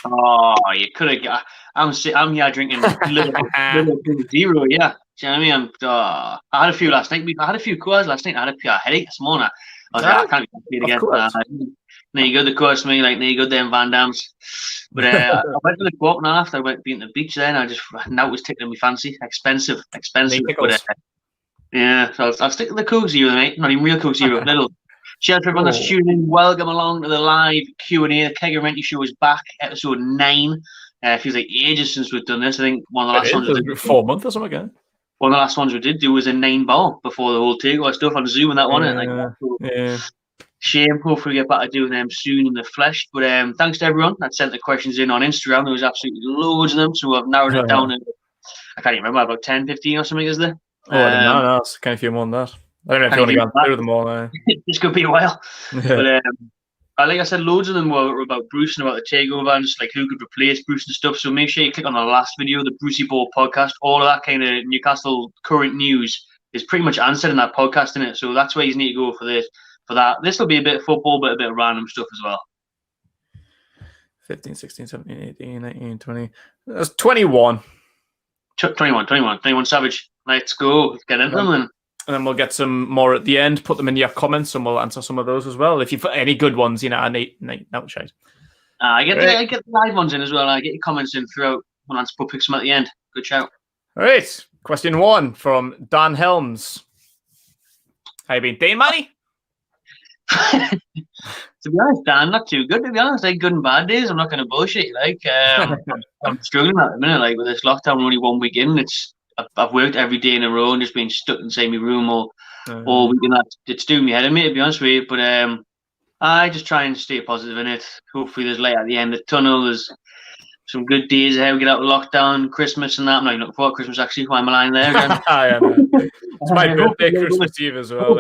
Oh, you could have. I'm here drinking Liverpool 0. Yeah, do you know what I mean? I had a few last night. I had a few coors last night. I had a pure headache this morning. I was like, I can't get it again. There you go, the course me, like there you go, them Van Dams. But I went to the walk now after I went being to the beach there, and I just now it was taking me fancy, expensive. But yeah, so I'll stick to the Coke Zero, mate. Not even real Coke Zero, little. Shout out to everyone that's tuning in. Welcome along to the live Q&A. The Keg and Renty show is back, episode 9. It feels like ages since we've done this. I think one of the last ones. It was 4 months or something again. One of the last ones we did do was a 9-ball before the whole takeover stuff on Zoom and that one. Shame. Hopefully we get back to doing them soon in the flesh. But thanks to everyone that sent the questions in on Instagram. There was absolutely loads of them, so I've narrowed it down. I can't even remember, about 10, 15 or something, is there? No, it's kind of a few more than that. I don't know if you want to go through them all. This could be a while. But like I said, loads of them were about Bruce and about the takeover and just like who could replace Bruce and stuff. So make sure you click on the last video, the Brucey Ball podcast. All of that kind of Newcastle current news is pretty much answered in that podcast, innit? So that's where you need to go for this. For that, this will be a bit of football, but a bit of random stuff as well. 15, 16, 17, 18, 19, 20. That's 21. 21 Savage. Let's go. Let's get into them then. And then we'll get some more at the end. Put them in your comments, and we'll answer some of those as well. If you've got any good ones, I need shade. I get the live ones in as well. I get your comments in throughout. We'll answer pick some at the end. Good shout. All right. Question 1 from Dan Helms. How you been, Dean, Manny? To be honest, Dan, not too good. To be honest, like good and bad days. I'm not going to bullshit. Like I'm struggling at the minute. Like with this lockdown, only 1 week in. I've worked every day in a row and just been stuck inside my room all week, and it's doing me head in, mate, to be honest with you. But I just try and stay positive in it. Hopefully, there's light at the end of the tunnel. There's some good days ahead. We get out of lockdown, Christmas, and that. I'm not even looking forward to Christmas actually. Why am I lying there again? It's my birthday, Christmas Eve as well.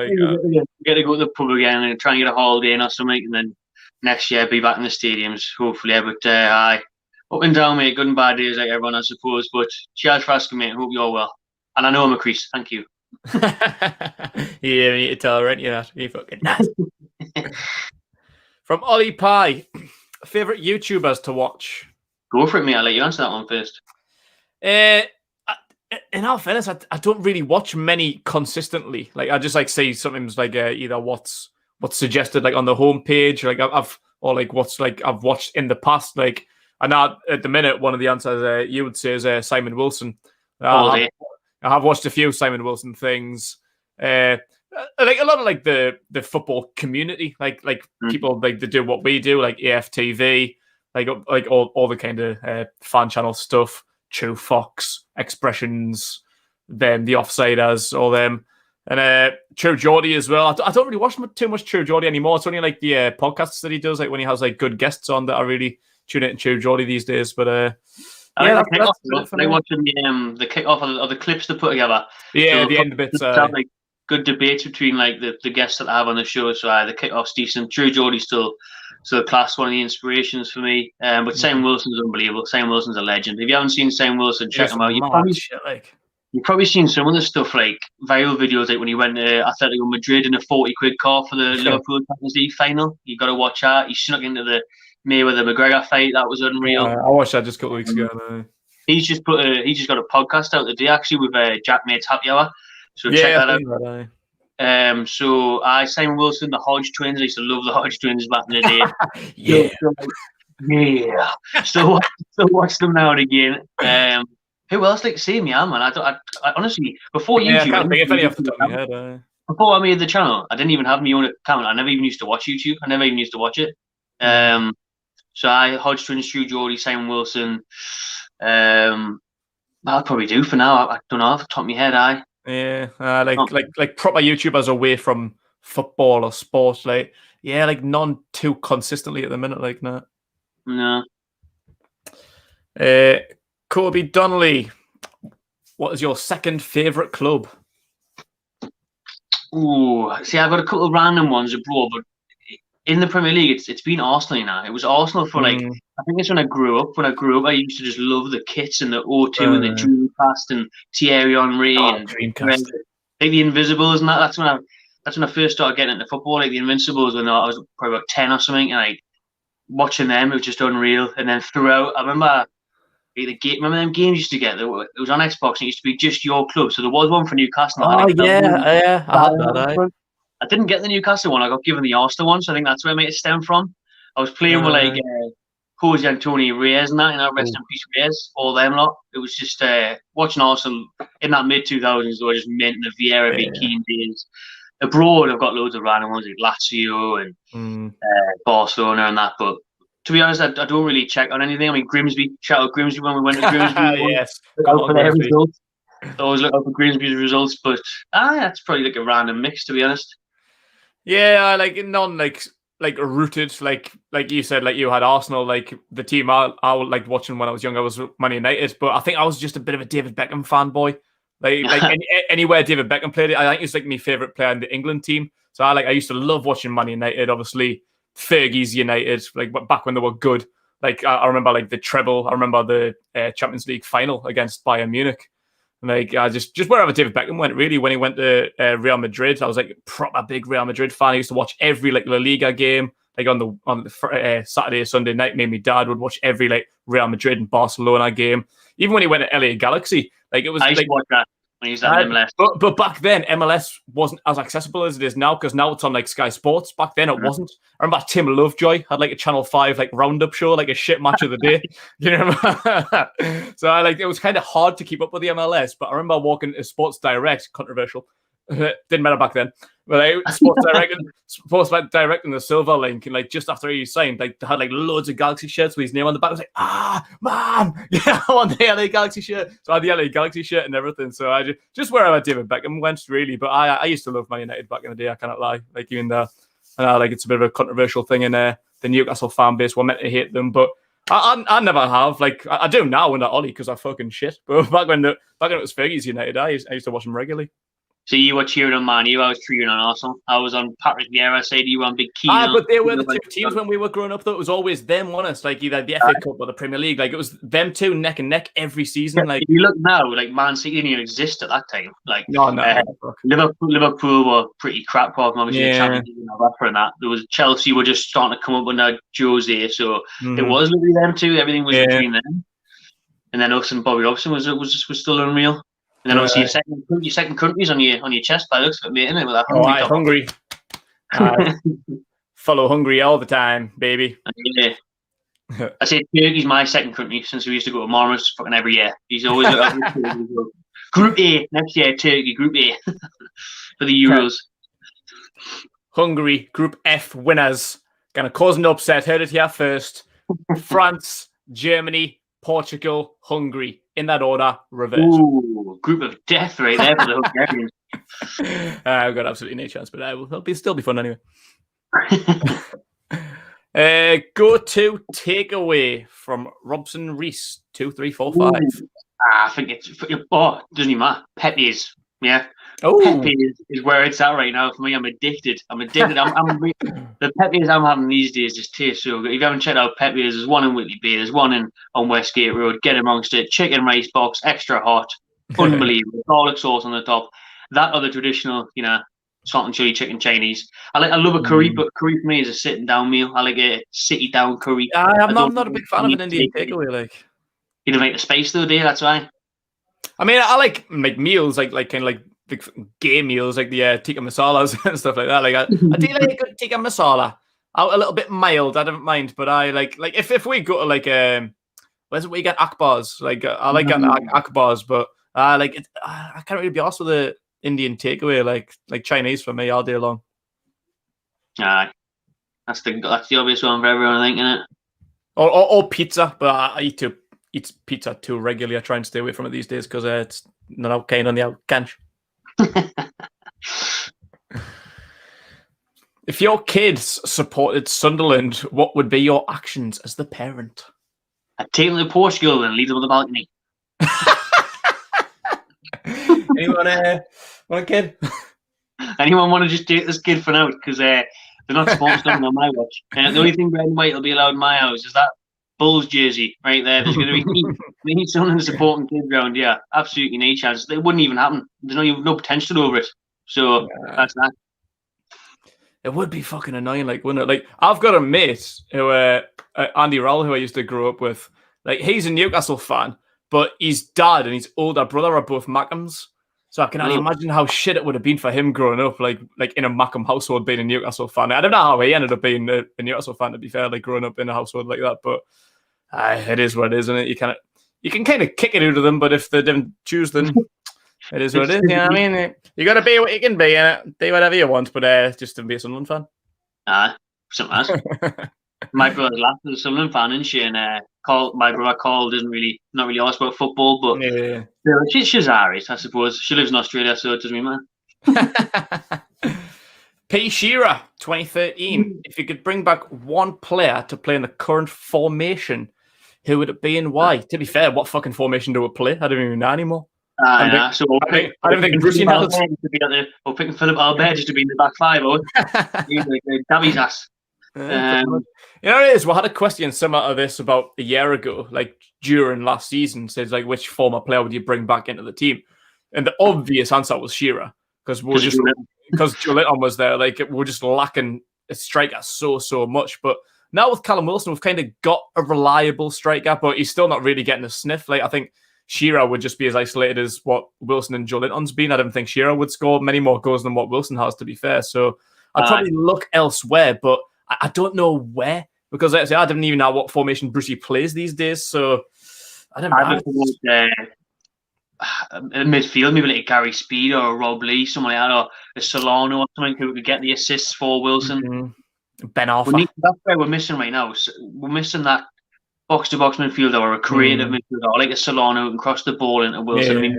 Get to go to the pub again and try and get a holiday in or something, and then next year be back in the stadiums. Hopefully, but up and down, mate. Good and bad days, like everyone, I suppose. But cheers for asking, mate. Hope you're well. And I know I'm a crease. Thank you. You need to tell Renty that. You fucking nuts. From Ollie Pie, favorite YouTubers to watch. Go for it, mate. I'll let you answer that one first. In all fairness, I don't really watch many consistently. Like I just see sometimes like either what's suggested like on the homepage, like I've watched in the past, like. And now, at the minute, one of the answers you would say is Simon Wilson. I have watched a few Simon Wilson things. Like a lot of like the football community, like people like they do what we do, like AFTV, like all the kind of fan channel stuff. True Fox, Expressions, them, the Offsiders, all them, and True Geordie as well. I don't really watch too much True Geordie anymore. It's only like the podcasts that he does, like when he has like good guests on that I really tune in and True Geordie these days. But that's watching the kick-off of the clips they put together. Yeah, so the end bits. Like good debates between like the guests that I have on the show. So the kick-off's decent. True Geordie's still class, one of the inspirations for me. But Simon Wilson's unbelievable. Simon Wilson's a legend. If you haven't seen Simon Wilson, check him out. You've probably seen some of the stuff like viral videos, like when he went to Atletico Madrid in a 40 quid car for the Liverpool Champions League final. You got to watch that. He snuck into the Mayweather McGregor fight. That was unreal. I watched that just a couple of weeks ago. He's just got a podcast out today actually with Jack Mate's Happy Hour. So check that out. Simon Wilson, the Hodge twins. I used to love the Hodge twins back in the day. Still watch them now and again. Who else like see me? Man, I honestly before YouTube. I can't think of any off the top of my head. Before I made the channel, I didn't even have my own account. I never even used to watch YouTube. I never even used to watch it. So Hodge twins, True Geordie, Simon Wilson. I'll probably do for now. I don't know off the top of my head. Like proper YouTubers away from football or sports, like none too consistently at the minute, like that. No. Kobe Donnelly, what is your second favourite club? Ooh, see, I've got a couple of random ones abroad, but in the Premier League, it's been Arsenal now. It was Arsenal for I think it's when I grew up. When I grew up, I used to just love the kits and the O2 and the Dreamcast and Thierry Henry and Dreamcast. Like the Invisibles and that. That's when I first started getting into football. Like the Invincibles when I was probably about 10 or something, and watching them, it was just unreal. And then throughout, I remember remember them games used to get. It was on Xbox. And it used to be just your club. So there was one for Newcastle. Oh yeah, I had that. I didn't get the Newcastle one. I got given the Arsenal one. So I think that's where it might have stemmed from. I was playing with like Jose Antonio Reyes and that, rest in peace Reyes, all them lot. It was just watching Arsenal in that mid-2000s. They were just mint the Vieira, Big Keane days. Abroad, I've got loads of random ones like Lazio and Barcelona and that. But to be honest, I don't really check on anything. I mean, Grimsby, shout out Grimsby when we went to Grimsby. Yes, for their results. Always look out for Grimsby's results, but that's probably like a random mix, to be honest. Yeah, I like like rooted, like you said, like you had Arsenal, like the team I liked watching when I was younger was Man United, but I think I was just a bit of a David Beckham fanboy. Like anywhere David Beckham played it, I think he's like my favourite player in the England team. So I used to love watching Man United, obviously Fergie's United, like back when they were good. Like I remember like the treble, I remember the Champions League final against Bayern Munich. Like I just wherever David Beckham went, really, when he went to Real Madrid, I was like proper big Real Madrid fan. I used to watch every like La Liga game, like on the Saturday or Sunday night. Me and my dad would watch every like Real Madrid and Barcelona game. Even when he went to LA Galaxy, like it was. I used to watch that when he was at MLS. But back then, MLS wasn't as accessible as it is now because now it's on like Sky Sports. Back then, it wasn't. I remember Tim Lovejoy had like a Channel 5 like roundup show, like a shit match of the day. You know, so it was kind of hard to keep up with the MLS. But I remember walking to Sports Direct, controversial. Didn't matter back then. But Sports Direct and the Silver Link, and like just after he signed, like they had like loads of Galaxy shirts with his name on the back. I was like, man, yeah, I want the LA Galaxy shirt. So I had the LA Galaxy shirt and everything. So I just wherever David Beckham went, really. But I used to love Man United back in the day. I cannot lie. Like even there, and like it's a bit of a controversial thing in the Newcastle fan base. We're meant to hate them, but I never have. Like I do now under Ollie because I fucking shit. But back when it was Fergie's United, I used to watch them regularly. So you were cheering on Man U, I was cheering on Arsenal. I was on Patrick Vieira side, you were on Big Keane. But they were the two teams when we were growing up, though. It was always them, wasn't it? Like either the FA Cup or the Premier League. Like it was them two neck and neck every season. Like if you look now, like Man City didn't even exist at that time. Like no. Liverpool were pretty crap, apart from obviously the Champions League and that. There was Chelsea were just starting to come up under Jose, so it was literally them two. Everything was between them, and then us and Bobby Robson was still unreal. And then obviously your second country's on your chest by the looks of it, mate, isn't it? With that Hungary. Follow Hungary all the time, baby. Yeah. I say Turkey's my second country since we used to go to Marmos fucking every year. He's always Group A next year, Turkey, Group A for the Euros. Hungary, Group F winners. Gonna cause an upset. Heard it here first. France, Germany, Portugal, Hungary. In that order, reverse. Ooh, group of death right there for the Hungarians. I've got absolutely no chance, but it'll still be fun anyway. Go to takeaway from Robson Reese 2345. I think it's doesn't even matter. Pepe's, yeah. Oh, Pepe is where it's at right now for me. I'm addicted. The Pepe's I'm having these days just taste so good. If you haven't checked out Pepe's, there's one in Whitley Bay, there's one on Westgate Road. Get amongst it. Chicken rice box, extra hot, unbelievable. Garlic sauce on the top. That other traditional, salt and chili chicken Chinese. I love a curry, but curry for me is a sitting down meal. I like a sit down curry. I'm not a big fan of an Indian takeaway. Like you don't like the space though, do you? That's why. I mean, I like meals like kind of like big game meals like the tikka masalas and stuff like that. Like I do like a good tikka masala. A little bit mild, I don't mind, but I like if we go to like where's it where you get akbars? Like I like getting akbars, but I can't really be asked with the Indian takeaway like Chinese for me all day long. Aye, that's the obvious one for everyone, I think, isn't it? Or pizza, but I eat pizza too regularly. I try and stay away from it these days because it's not out kind on the out canch. If your kids supported Sunderland, what would be your actions as the parent? I'd take them to Portugal and leave them on the balcony. Anyone want a kid? Anyone want to just date this kid for now? Because they're not supporting Sunderland on my watch. The only thing red and white will be allowed in my house is that Bulls jersey right there. There's going to be we need someone supporting kids around. Yeah, absolutely no chance. It wouldn't even happen. There's no potential over it. So that's that. It would be fucking annoying, like, wouldn't it? Like, I've got a mate who, Andy Rowell, who I used to grow up with. Like, he's a Newcastle fan, but his dad and his older brother are both Mackhams. So I can only imagine how shit it would have been for him growing up, like in a Mackham household, being a Newcastle fan. I don't know how he ended up being a Newcastle fan, to be fair, like growing up in a household like that. But it is what it is, isn't it? You can kind of kick it out of them, but if they didn't choose them, it is what it is. You know what I mean? You got to be what you can be, and do whatever you want, but just to be a Sunderland fan. Something else. My brother's last was a Sunderland fan, and she and my brother Carl doesn't not really ask about football, but she's Irish, I suppose. She lives in Australia, so it doesn't really matter. P. Shearer, 2013. If you could bring back one player to play in the current formation, who would it be and why? To be fair, what fucking formation do we play? I don't even know anymore. I don't think Brucey knows. We're picking Philip Albert just to be in the back five. Dammy's ass. You know what it is? We had a question similar to this about a year ago, like during last season. Says like, which former player would you bring back into the team? And the obvious answer was Shearer, because Joelinton was there. Like, we're just lacking a striker so much. But now with Callum Wilson, we've kind of got a reliable striker, but he's still not really getting a sniff. Like, I think Shearer would just be as isolated as what Wilson and Joelinton's been. I don't think Shearer would score many more goals than what Wilson has, to be fair. So I'd probably look elsewhere, but I don't know where, because like I say, I don't even know what formation Brucey plays these days. So I don't know. Midfield, maybe like Gary Speed or a Rob Lee, someone like that, or a Solano or something who could get the assists for Wilson. Ben Arthur. That's where we're missing right now. So we're missing that box-to-box midfielder or a creative midfielder, or like a Solano who can cross the ball into Wilson. Yeah. I mean,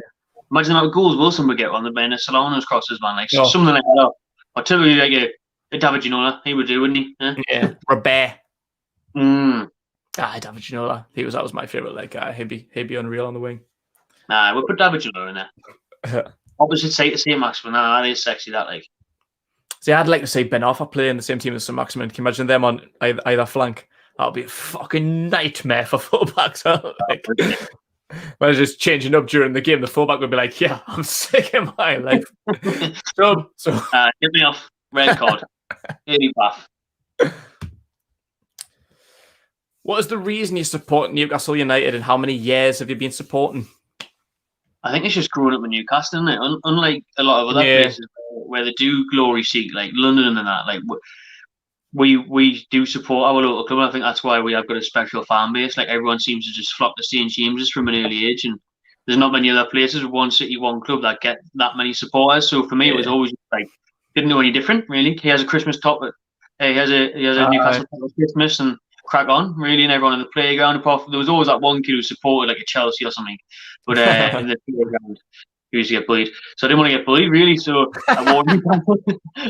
imagine how many goals Wilson would get on the bench of Solano's crosses, man. Like something like that. Or typically like a David Ginola, he would do, wouldn't he? Yeah, Robert. David Ginola. That was my favourite. Like, he'd be unreal on the wing. We'll put David Ginola in there. Opposite side to St. Maximin. That is sexy, that, like. See, I'd like to see Ben Arthur play in the same team as St. Maximin. Can you imagine them on either flank? That'll be a fucking nightmare for fullbacks. Like, when it's just changing up during the game, the fullback would be like, yeah, I'm sick of my life. So get me off. Red card. Buff. What is the reason you support Newcastle United, and how many years have you been supporting? I think it's just growing up in Newcastle, isn't it? Unlike a lot of other places where they do glory seek, like London and that, like we do support our local club. And I think that's why we have got a special fan base. Like, everyone seems to just flock to St. James's from an early age, and there's not many other places with one city, one club that get that many supporters. So for me, it was always like, didn't know any different, really. He has a Christmas top, but he has a Newcastle top at Christmas, and crack on, really. And everyone in the playground, apart from, there was always that one kid who supported like a Chelsea or something, but in the playground, he used to get bullied. So I didn't want to get bullied, really. So I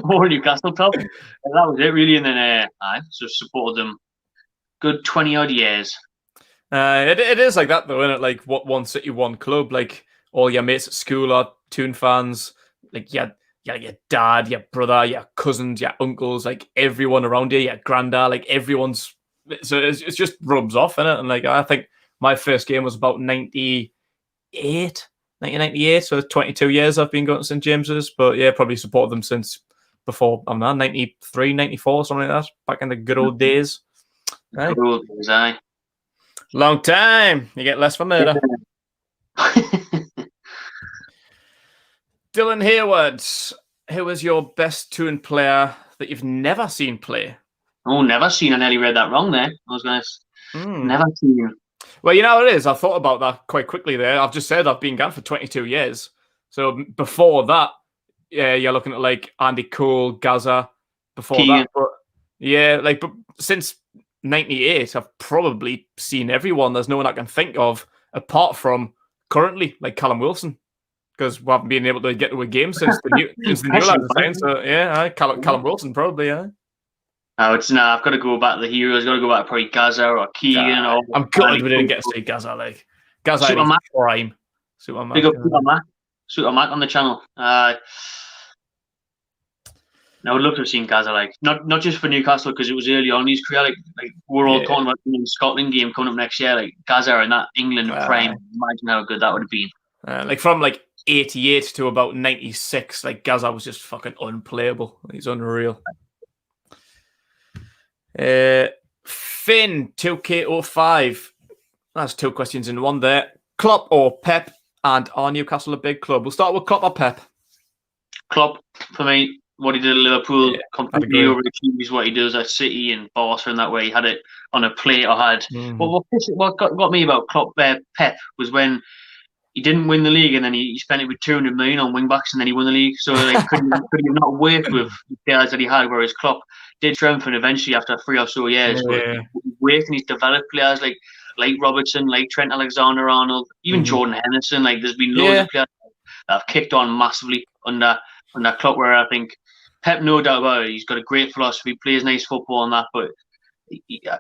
wore a Newcastle top, and that was it, really. And then I just supported them good 20 odd years. It is like that though, isn't it? Like, what one city, one club. Like, all your mates at school are Toon fans. Like, your dad, your brother, your cousins, your uncles, like everyone around you, your granddad, like everyone's. So it's just rubs off, innit? And like, I think my first game was about 1998. So 22 years I've been going to St. James's, but yeah, probably supported them since before, I don't know, 93, 94, something like that, back in the good old days. Right? Good old days, aye. Long time. You get less for murder. Dylan Hayward, who is your best Toon player that you've never seen play? Oh, never seen. I nearly read that wrong there. I was going to never seen. Well, you know what it is? I thought about that quite quickly there. I've just said I've been gone for 22 years. So before that, yeah, you're looking at like Andy Cole, Gaza. Before that, but yeah, like, but since 98, I've probably seen everyone. There's no one I can think of apart from currently like Callum Wilson, because we haven't been able to get to a game since the new lads. So yeah, Callum Wilson probably. Yeah. I've got to go back to the heroes. Got to go back to probably Gaza or Keegan. I'm gutted we didn't get to see Gaza. Like, Gaza in his prime. Superman. Big up Superman on the channel. I would love to have seen Gaza. Like, not just for Newcastle, because it was early on in his career. Like we're all talking about the Scotland game coming up next year. Like, Gaza and that England prime. Imagine how good that would have been. Like, from like 88 to about 96, like Gaza was just fucking unplayable. He's unreal. Finn 2K05. That's 2 questions in one there. Klopp or Pep, and are Newcastle a big club? We'll start with Klopp or Pep. Klopp, for me. What he did at Liverpool, completely agree. overachieves what he does at City and Barca in that way. He had it on a plate or had. What got me about Klopp, Pep, was when he didn't win the league and then he spent it with 200 million on wing backs and then he won the league. So like, could he not work with the players that he had? Whereas Klopp did strengthen eventually after 3 or so years. But working, he's developed players like Robertson, like Trent Alexander-Arnold, even Jordan Henderson. Like there's been loads of players that have kicked on massively under Klopp. Where I think Pep, no doubt about it, he's got a great philosophy, plays nice football and that. But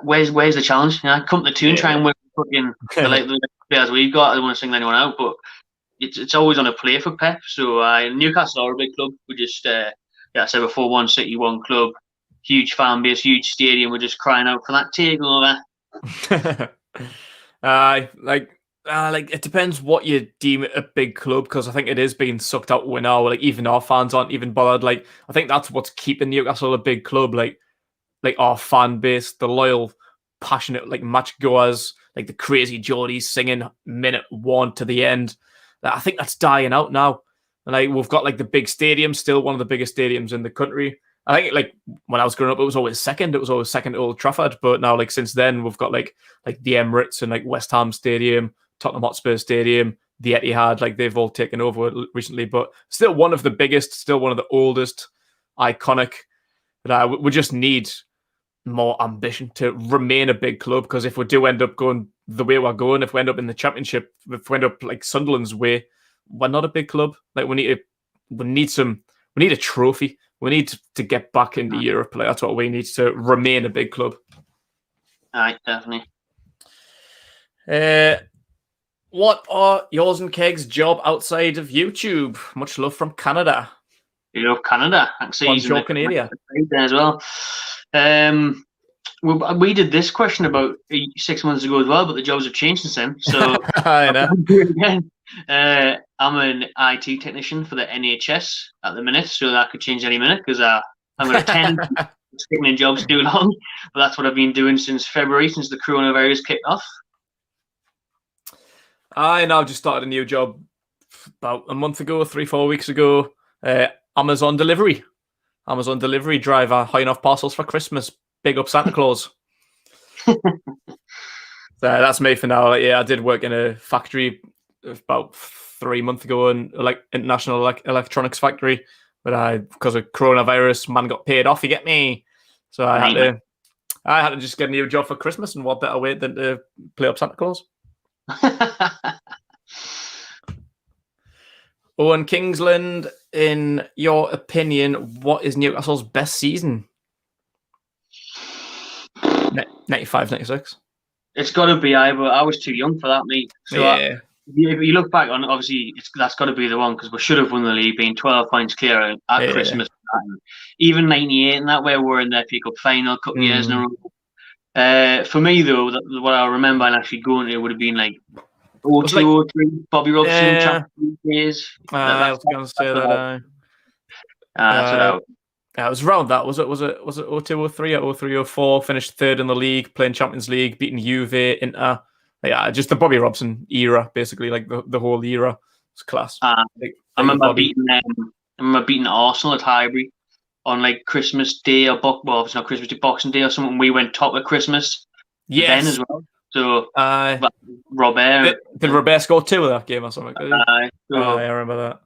where's the challenge? You know, come to the tune, try and work fucking the players we've got. I don't want to single anyone out, but it's always on a play for Pep. So Newcastle are a big club. We just I said before, one city, one club, huge fan base, huge stadium. We're just crying out for that takeover. Like it depends what you deem a big club, because I think it is being sucked out now. Like even our fans aren't even bothered. Like I think that's what's keeping Newcastle a big club. Like our fan base, the loyal, passionate like match goers, like the crazy Geordies singing minute 1 to the end. I think that's dying out now. And like we've got like the big stadium, still one of the biggest stadiums in the country. I think like when I was growing up, it was always second. It was always second to Old Trafford. But now like since then, we've got like the Emirates and like West Ham Stadium, Tottenham Hotspur Stadium, the Etihad. Like they've all taken over recently, but still one of the biggest, still one of the oldest, iconic. But we just need more ambition to remain a big club, because if we do end up going the way we're going, if we end up in the Championship, if we end up like Sunderland's way, we're not a big club. Like we need a trophy. We need to get back into Europe. Like that's what we need to remain a big club. Aye, definitely. What are yours and Keg's job outside of YouTube? Much love from Canada. You love Canada. Bonjour, Canada. As well. We did this question about 6 months ago as well, but the jobs have changed since then. So I know. Again. I'm an IT technician for the NHS at the minute, so that could change any minute because I'm going to tend to sticking in jobs too long. But that's what I've been doing since February, since the coronavirus kicked off. I now just started a new job about a month ago, 3-4 weeks ago. Amazon delivery driver, high enough parcels for Christmas. Big up Santa Claus. So that's me for now. I did work in a factory about 3 months ago, in like international electronics factory, but because of coronavirus, man got paid off. You get me? So I had to just get a new job for Christmas, and what better way than to play up Santa Claus? Owen Kingsland, in your opinion, what is Newcastle's best season? 95, 96. It's got to be but I was too young for that, mate. So yeah. If you look back on, obviously, that's got to be the one, because we should have won the league, being 12 points clear at Christmas. Even 98 and that way, we're in the FA Cup final a couple of years in a row. For me, though, what I remember and actually going to would have been like 02, 03, Bobby Robson, Champions League days. I was going to say that. It was around that. Was it 02, 03 or 03, 04? Finished third in the league, playing Champions League, beating Juve, Inter. Yeah, just the Bobby Robson era, basically, like the whole era. It's class. I remember beating Arsenal at Highbury on like Christmas Day or it's not Christmas Day, Boxing Day or something. We went top of Christmas then as well. So Robert did Robert score 2 of that game or something? I remember that.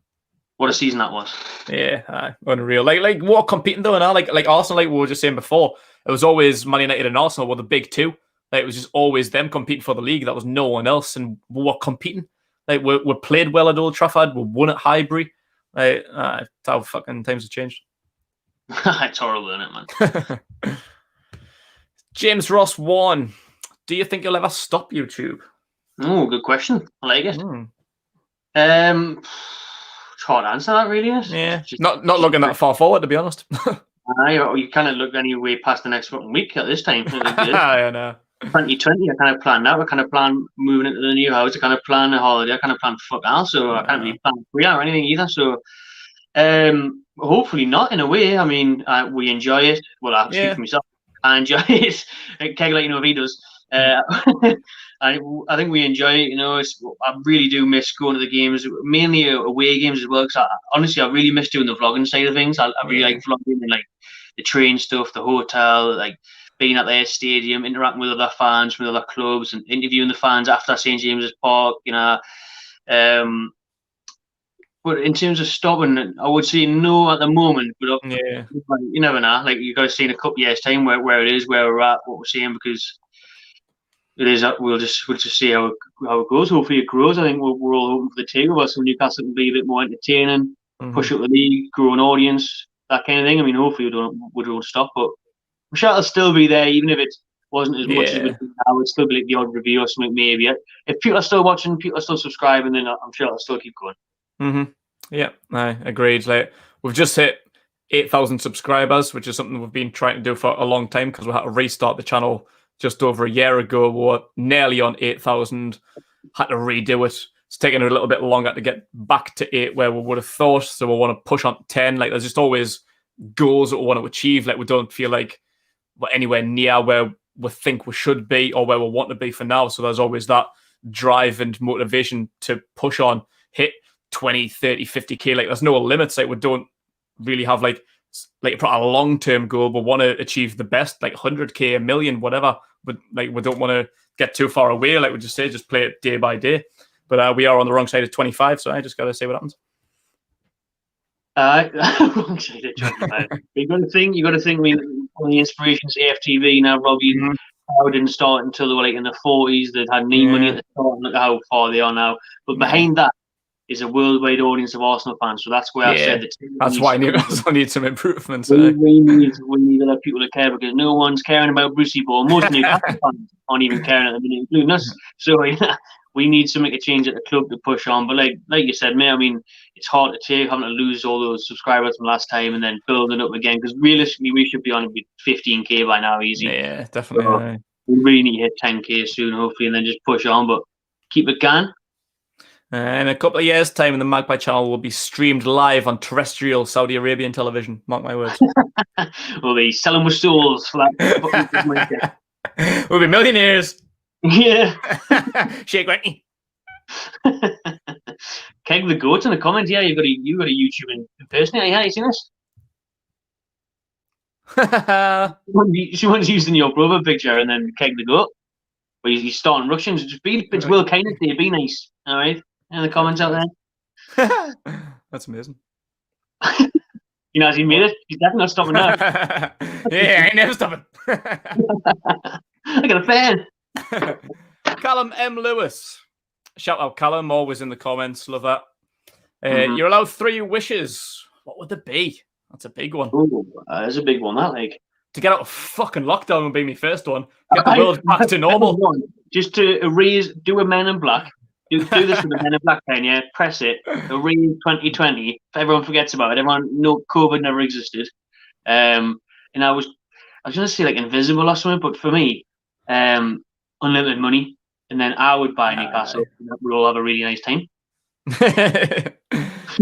What a season that was. Yeah, unreal. Like what competing though now? Like Arsenal, like we were just saying before, it was always Man United and Arsenal were the big two. Like, it was just always them competing for the league. That was no one else, and we were competing. Like we played well at Old Trafford. We won at Highbury. Like, how fucking times have changed. It's horrible, isn't it, man? James Ross 1. Do you think you'll ever stop YouTube? Oh, good question. I like it. It's hard to answer that, really. Yeah, not looking that far forward, to be honest. You kind of look any way past the next fucking week at this time. I know. 2020, I kind of plan now. I kind of plan moving into the new house. I kind of plan a holiday. I kind of plan fuck all. So I can't really plan career or anything either. So hopefully not, in a way. I mean, we enjoy it. Well, I speak for myself. I enjoy it. Keg like he does. I think we enjoy it. I really do miss going to the games, mainly away games as well. Because honestly, I really miss doing the vlogging side of things. I really like vlogging and like the train stuff, the hotel, like being at their stadium, interacting with other fans from other clubs, and interviewing the fans after St James's Park. But in terms of stopping, I would say no at the moment. But you never know. Like you got to see in a couple of years' time where it is, where we're at, what we're seeing, because it is. We'll just see how it goes. Hopefully, it grows. I think we're all hoping for the takeover, so Newcastle can be a bit more entertaining, push up the league, grow an audience, that kind of thing. I mean, hopefully we don't stop, but I'm sure it'll still be there, even if it wasn't as much as it would be now. It'd still be like the odd review or something, maybe. If people are still watching, people are still subscribing, then I'm sure it'll still keep going. Yeah, I agreed. Like we've just hit 8,000 subscribers, which is something we've been trying to do for a long time because we had to restart the channel just over a year ago. We were nearly on 8,000, had to redo it. It's taken a little bit longer to get back to 8 where we would have thought. So we want to push on 10. Like there's just always goals that we want to achieve. Like we don't feel like we're anywhere near where we think we should be or where we want to be for now. So there's always that drive and motivation to push on, hit 20, 30, 50k. Like there's no limits. Like we don't really have like a long-term goal, but want to achieve the best, like 100k, a million, whatever. But like we don't want to get too far away. Like we just say, just play it day by day. But we are on the wrong side of 25, so I just got to see what happens. Wrong side of 25. You got to think. I mean, one of the inspirations, AFTV now, Robbie. How didn't start until they were like in the 40s. They'd had no money at the start, and look at how far they are now. But behind that is a worldwide audience of Arsenal fans. So that's where I said that. That's why Newcastle needs some improvements. We need other people to care, because no one's caring about Brucey Ball. Most Newcastle fans aren't even caring at the minute, including us. So we need something to change at the club to push on. But like you said, mate, I mean, it's hard to take having to lose all those subscribers from last time and then building up again. Because realistically, we should be on 15k by now, easy. Yeah, definitely. So we really need to hit 10k soon, hopefully, and then just push on. But keep it going. In a couple of years' time, the Magpie channel will be streamed live on terrestrial Saudi Arabian television. Mark my words. We'll be selling with souls for that. We'll be millionaires. Yeah. Shake Renty. Keg the goat in the comments. Yeah, you got a YouTube impersonator. Yeah, you seen this? Someone's using your brother picture and then Keg the goat. But he's starting Russians. It's Will Kane. Be nice. All right. In the comments out there. That's amazing. Has he made it? He's definitely not stopping now. Yeah, I ain't never stopping. I got a fan. Callum M. Lewis. Shout out Callum, always in the comments. Love that. You're allowed 3 wishes. What would they be? That's a big one. That's a big one, that, like. To get out of fucking lockdown would be my first one. Get the world back to normal. Just to do a Men in Black. Do this with the Men in Black pen, yeah. Press it. Erase 2020. If everyone forgets about it, COVID never existed. And I was going to say like invisible or something, but for me, unlimited money, and then I would buy Newcastle. We'll all have a really nice time.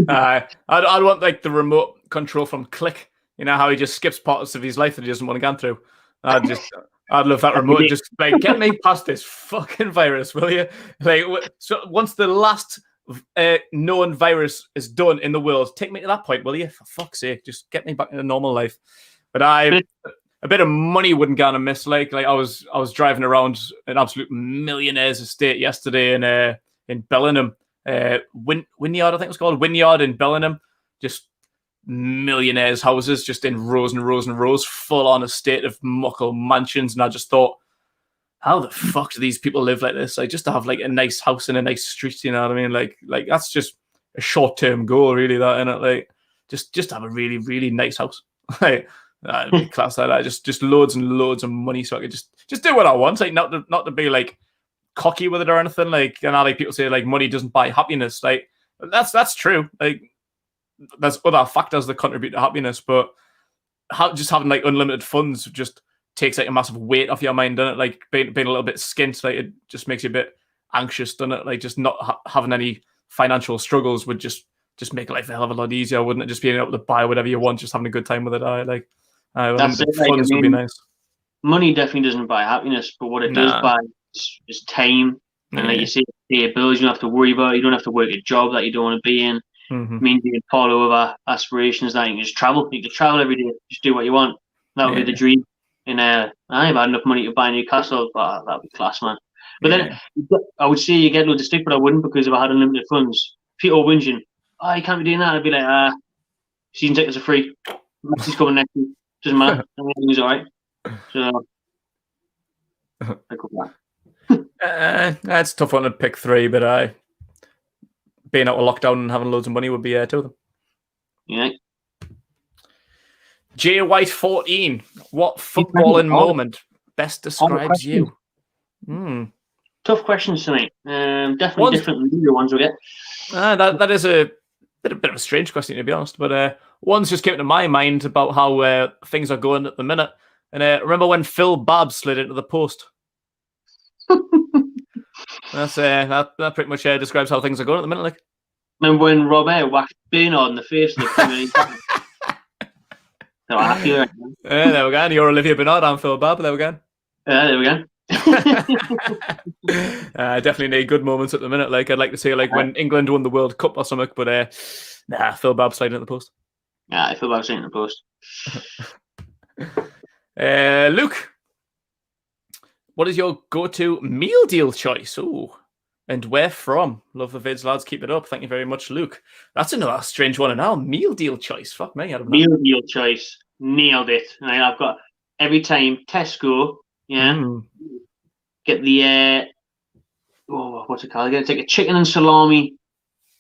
I'd want like the remote control from Click. You know how he just skips parts of his life that he doesn't want to go through. I'd love that remote. Just like get me past this fucking virus, will you? Like, so once the last known virus is done in the world, take me to that point, will you? For fuck's sake, just get me back into normal life. But a bit of money wouldn't go amiss. Like I was driving around an absolute millionaire's estate yesterday in Bellingham, Wynyard, I think it was called Wynyard in Bellingham, just millionaires' houses, just in rows and rows and rows, full on estate of muckle mansions. And I just thought, how the fuck do these people live like this? Like just to have like a nice house in a nice street, you know what I mean? Like that's just a short-term goal, really. That, innit? Like just have a really, really nice house. Like that'd be class like that. Just loads and loads of money, so I could just do what I want. Like not to be like cocky with it or anything. Like, and I like people say like money doesn't buy happiness. Like that's true. Like there's other factors that contribute to happiness, but just having like unlimited funds just takes like a massive weight off your mind, doesn't it? Like being a little bit skint, like it just makes you a bit anxious, doesn't it? Like just not having any financial struggles would just make life a hell of a lot easier, wouldn't it? Just being able to buy whatever you want, just having a good time with it. Unlimited funds would be nice. money definitely doesn't buy happiness, but what it does buy is time. And like you say, pay bills, you don't have to worry about it. You don't have to work a job that you don't want to be in. Mm-hmm. Means you can follow other aspirations that you can just travel. You can travel every day, just do what you want. That would be the dream. And I have had enough money to buy Newcastle, but that'd be class, man. But then I would say you get loads of stick, but I wouldn't, because if I had unlimited funds, people whinging, oh, you can't be doing that. I'd be like, season tickets are free. Messi's coming next week. Doesn't matter. Everything's all right. So I got that. That's a tough one to pick three, but being out of lockdown and having loads of money would be two of them. Yeah. J White 14. What footballing moment best describes you? Tough questions tonight. Definitely different than the ones we get. That is a bit of a strange question, to be honest. But one's just came to my mind about how things are going at the minute. And remember when Phil Babb slid into the post? That pretty much describes how things are going at the minute. Like, remember when Rob Air whacked Bernard in the face? So happy, right? There we go. You're Olivia Bernard. I'm Phil Babb. There we go. There we go. Definitely need good moments at the minute. Like, I'd like to see when England won the World Cup or something. But Phil Babb sliding at the post. Yeah, Phil Babb sliding at the post. Luke, what is your go-to meal deal choice? Ooh, and where from? Love the vids, lads. Keep it up. Thank you very much, Luke. That's another strange one. And now meal deal choice. Fuck me, I don't know. Meal deal choice. Nailed it. I've got every time Tesco. Yeah. Get the what's it called? I get take a chicken and salami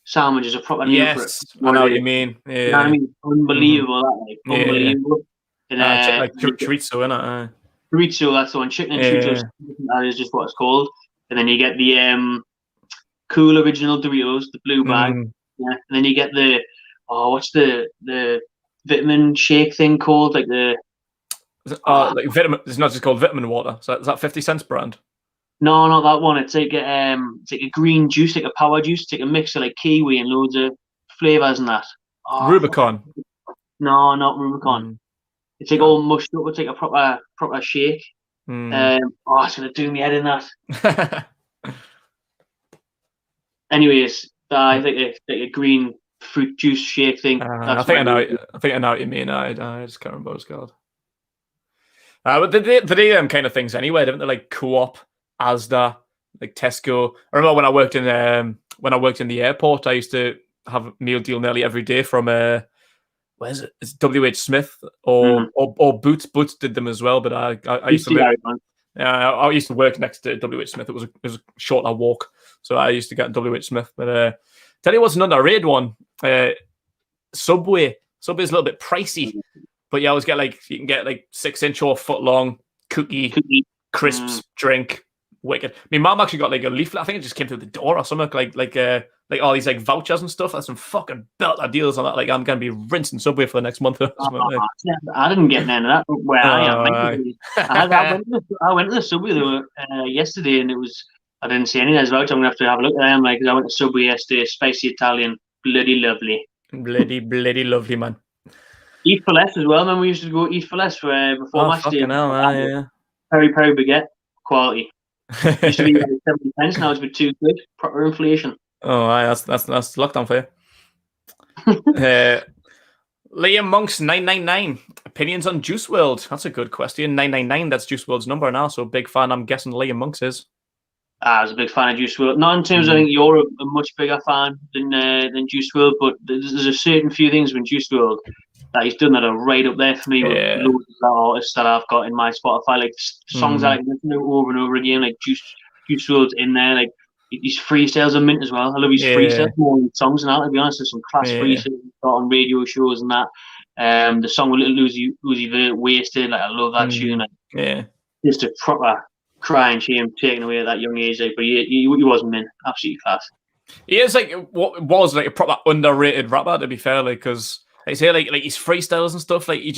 sandwich as a proper meal for it. I know what you mean. Yeah. You know what I mean? Unbelievable, unbelievable. And like chorizo, innit? Chorizo, that's the one. Chicken and chorizo. That is just what it's called. And then you get the cool original Doritos, the blue bag. Yeah. And then you get the what's the vitamin shake thing called? Like the like vitamin. It's not just called vitamin water. So is that 50 cents brand? No, not that one. It's like a green juice, like a power juice. It's like a mix of like kiwi and loads of flavors and that. Rubicon. No, not Rubicon. It's like all mushed up. It's like a proper shake. It's gonna do me head in that. Anyways, I think it's like a green fruit juice shake thing. I think I know what you mean. I just can't remember what it's called. But they do them kind of things anyway, don't they? Like Co-op, Asda, like Tesco. I remember when I worked in the airport, I used to have a meal deal nearly every day from where is it? It's WH Smith or Boots. Boots did them as well, but I used to I used to work next to WH Smith. It was a shorter walk, so I used to get WH Smith. But tell you what's an underrated one. Subway. Subway's a little bit pricey, but you always get you can get 6-inch or foot long cookie crisps drink. Wicked. My mum actually got a leaflet. I think it just came through the door or something. Like all these vouchers and stuff. That's some fucking belter deals on that. I'm gonna be rinsing Subway for the next month. I didn't get none of that. Where I went to the Subway yesterday, and I didn't see any of those vouchers. I'm gonna have to have a look at them. I went to Subway yesterday, spicy Italian, bloody lovely. Bloody lovely, man. Eat for less as well. Remember we used to go eat for less before match day. Peri baguette, quality. Used to be 70 pence, now it's been £2. Proper inflation. Oh, that's lockdown for you. Liam Monk's 999. Opinions on Juice WRLD? That's a good question. 999. That's Juice WRLD's number now. So big fan. I'm guessing Liam Monk's is. I was a big fan of Juice WRLD. Not in terms of, I think you're a much bigger fan than Juice WRLD, but there's a certain few things with Juice WRLD that he's done that are right up there for me with loads of artists that I've got in my Spotify, songs that I can listen to over and over again, like Juice WRLD's in there, his freestyles are mint as well. I love his freestyles more than songs and that, to be honest. There's some class freestyles on radio shows and that. The song with Little Uzi Vert, Wasted, I love that tune. Just a proper crying shame taken away at that young age, but he wasn't mint. Absolutely class. He is what was a proper underrated rapper, to be fair, because I say his freestyles and stuff, you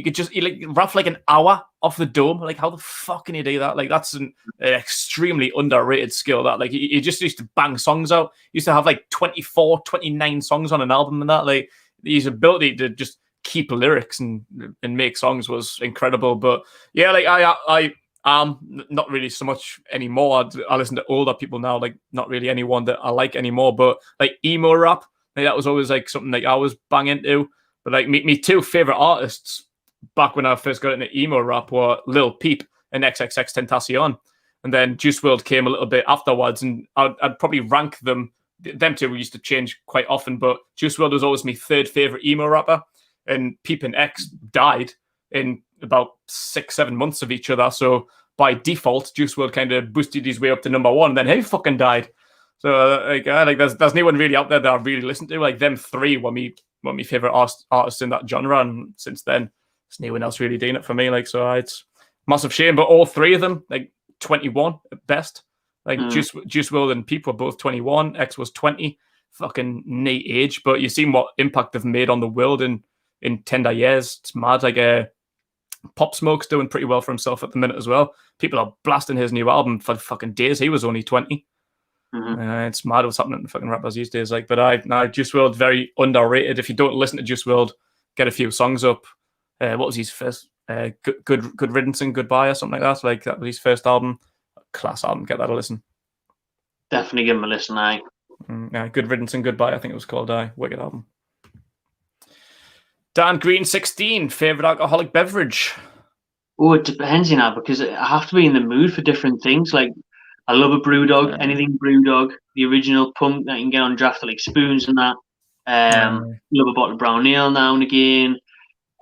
could just rap an hour off the dome. How the fuck can you do that? That's an extremely underrated skill. That he just used to bang songs out. He used to have 24, 29 songs on an album and that. His ability to just keep lyrics and make songs was incredible. But yeah, like I'm not really so much anymore. I listen to older people now, like not really anyone that I like anymore. But like emo rap, like, that was always like something like I was bang into. But like me two favorite artists back when I first got into emo rap were Lil Peep and XXX Tentacion. And then Juice WRLD came a little bit afterwards, and I'd probably rank them. Them two we used to change quite often, but Juice WRLD was always my third favorite emo rapper, and Peep and X died in about 6-7 months of each other. So by default, Juice WRLD kind of boosted his way up to number one. And then he fucking died. So like there's no one really out there that I really listen to. Like them three were my favorite artists in that genre, and since then, there's no one else really doing it for me. Like so, it's massive shame. But all three of them, like 21 at best. Like Juice WRLD and Peep were both 21. X was 20. Fucking neat age. But you've seen what impact they've made on the world in tender years. It's mad. Like Pop Smoke's doing pretty well for himself at the minute as well. People are blasting his new album for fucking days. He was only 20. It's mad what's happening to fucking rappers these days. Like, but Juice WRLD very underrated. If you don't listen to Juice WRLD, get a few songs up. What was his first? Good Riddance and Goodbye or something like that. Like that was his first album. Class album. Get that a listen. Definitely give him a listen. Yeah, Good Riddance and Goodbye. I think it was called. Wicked album. Dan Green 16 favorite alcoholic beverage. Oh, it depends, because I have to be in the mood for different things. Like I love a brew dog, anything brew dog, the original punk that you can get on draft, like Spoons and that. Love a bottle of brown ale now and again.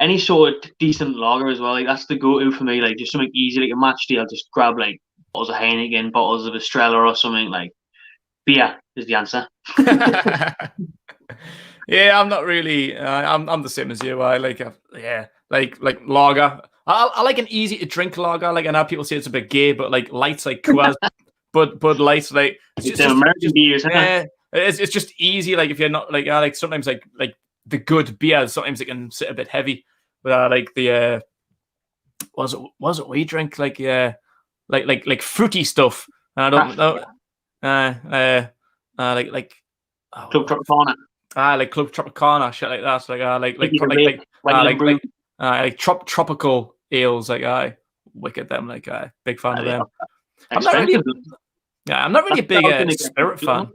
Any sort of decent lager as well. Like that's the go-to for me. Like just something easy, like a match day. I'll just grab like bottles of Heineken, bottles of Estrella or something. Like beer is the answer. Yeah, I'm not really. I'm the same as you. I like like lager. I like an easy to drink lager. Like I know people say it's a bit gay, but like lights like Coors, Bud Lights, like it's just American beers. Yeah, it's just easy. Like if you're not like like sometimes like the good beers, sometimes it can sit a bit heavy. But like the was it we drink like like fruity stuff. And I don't know. Like Club Tropicana. Like Club Tropicana, shit like that. Like tropical ales. Like wicked them. Like big fan of them. I'm not really a big spirit fan.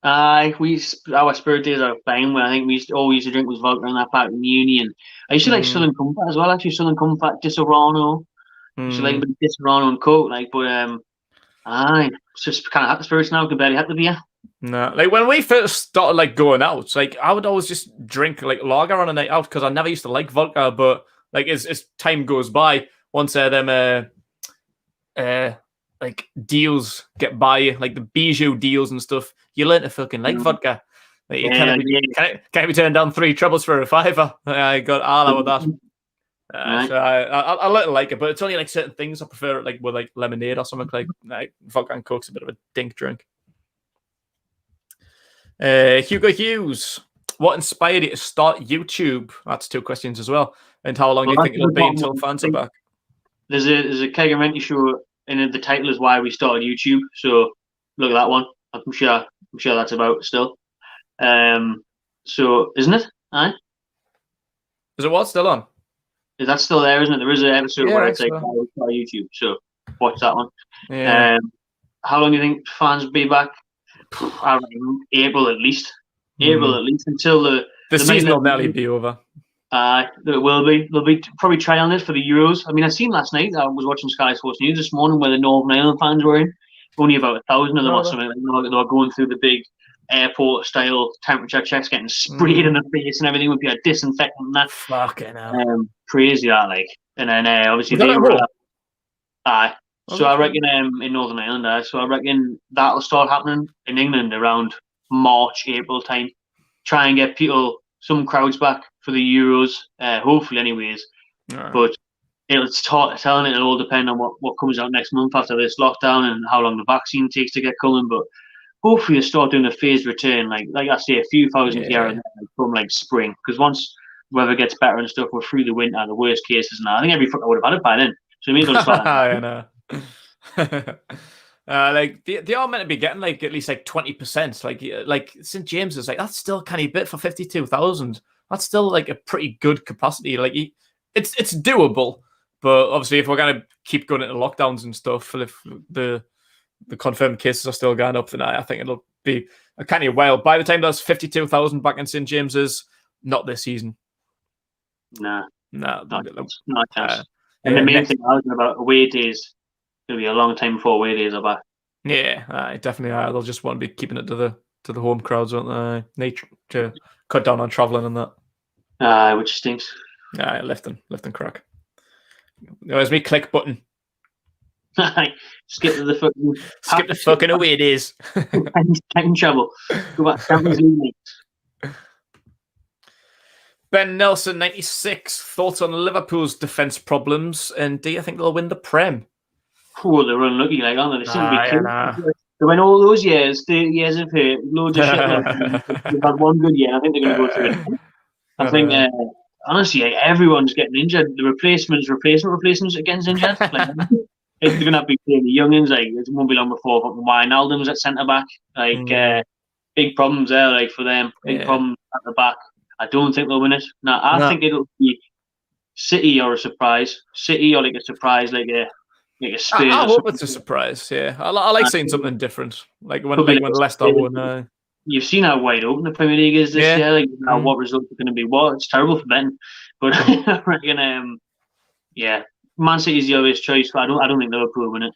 Our spirit days are fine. Where I think we always used to drink was vodka and that back in uni, and I used to like Southern Comfort as well. Actually, Southern Comfort, Disaronno. Used to like a bit of Disaronno and Coke. Like, but it's just kind of at the spirits now. Can barely have the beer. No, like when we first started like going out, like I would always just drink like lager on a night out because I never used to like vodka. But like as time goes by, once them like deals get by, like the bijou deals and stuff, you learn to fucking like vodka. Like, you can't be turning down 3 troubles for a $5. I got all out with that. So I little like it, but it's only like certain things I prefer it like with like lemonade or something. Like vodka and Coke's a bit of a dink drink. Hugo Hughes, what inspired you to start YouTube? That's 2 questions as well. And how long do you think it'll be until fans are back? There's a COBY Renty show, and the title is why we started YouTube. So look at that one. I'm sure that's about still. So isn't it? Aye. Is it what still on? Is that still there? Isn't it? There is an episode where it's like why we started YouTube. So watch that one. Yeah. How long do you think fans will be back? I reckon April at least. April at least until the season will nearly be over. It will be. They'll be probably trialing it for the Euros. I mean, I seen last night. I was watching Sky Sports News this morning where the Northern Ireland fans were in. Only about 1,000 of them or something. Like, they were going through the big airport-style temperature checks, getting sprayed in the face and everything with your disinfectant and that. Fucking hell. Crazy that, like. And then obviously they were. So I reckon in Northern Ireland, so I reckon that'll start happening in England around March, April time. Try and get some crowds back for the Euros, hopefully anyways. But it'll all depend on what comes out next month after this lockdown and how long the vaccine takes to get coming. But hopefully they'll start doing a phased return, like I say, a few thousand here and there from like spring. Because once weather gets better and stuff, we're through the winter, the worst cases now. I think every fucker would have had it by then. So maybe they'll start. I know. Like they are meant to be getting like at least like 20%. Like St James is like that's still canny bit for 52,000. that's still like a pretty good capacity. Like it's doable, but obviously if we're gonna keep going into lockdowns and stuff, if the confirmed cases are still going up, then I think it'll be a kind of while. By the time there's 52,000 back in St James's, not this season. Nah, not a chance. And yeah, the main thing I was about away days, it'll be a long time before away days are back. Yeah, definitely. They'll just want to be keeping it to the home crowds, won't they? To cut down on travelling and that. Which stinks. Left and crack. There's me click button. Skip to the fucking away days. Time travel. Go back. Champions League. Ben Nelson, 96. Thoughts on Liverpool's defence problems, and do you think they'll win the Prem? Oh, they're unlucky, like, aren't they? They seem to be killed. They went all those years, 30 years of hurt, loads of shit. They've had one good year, and I think they're going to go through it. I think, honestly, everyone's getting injured. The replacements against injured. Like, they're going to have to be playing the youngins. Like, it won't be long before Wijnaldum's at centre back. Like, big problems there, like, for them. Big problems at the back. I don't think they'll win it. No, I think it'll be City or a surprise. City or like a surprise, like a Spurs. I hope it's a surprise. Yeah, I like seeing something different. Like when Leicester won. You've seen how wide open the Premier League is this year. Like what results are going to be. What it's terrible for Ben, but I reckon, Man City's the obvious choice. But I don't think Liverpool win it.